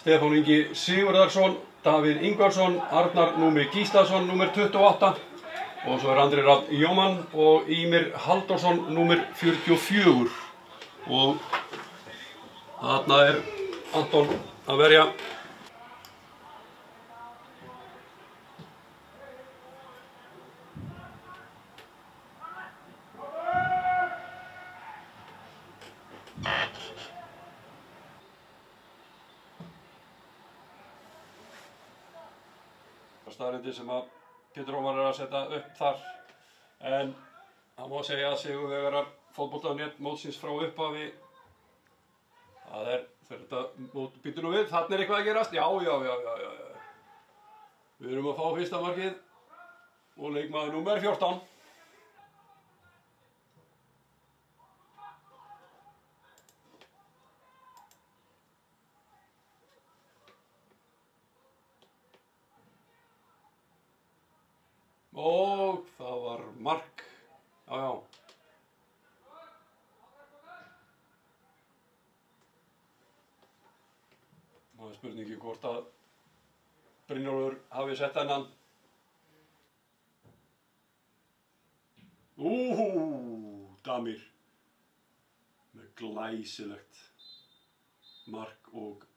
Stefán Ingi Sigurðarsson, Davíð Ingvarsson, Arnar Númi Gíslason, númer 28 og svo Andri Rafn Jómann og Ýmir Halldórsson, númer 44 og þarna Anton að verja. Staðreyndir sem að Pétur Ómar að setja upp þar, en það má segja að sigurvegarar fótbolta.net mótsins frá upphafi, það þetta mót býtur nú við, þarna eitthvað að gerast, já. Við erum að fá fyrsta markið og leikmaður númer 14. Og það var mark, já. Það er spurningi hvort að Brynjólfur hafi sett þennan. Damir með glæsilegt mark og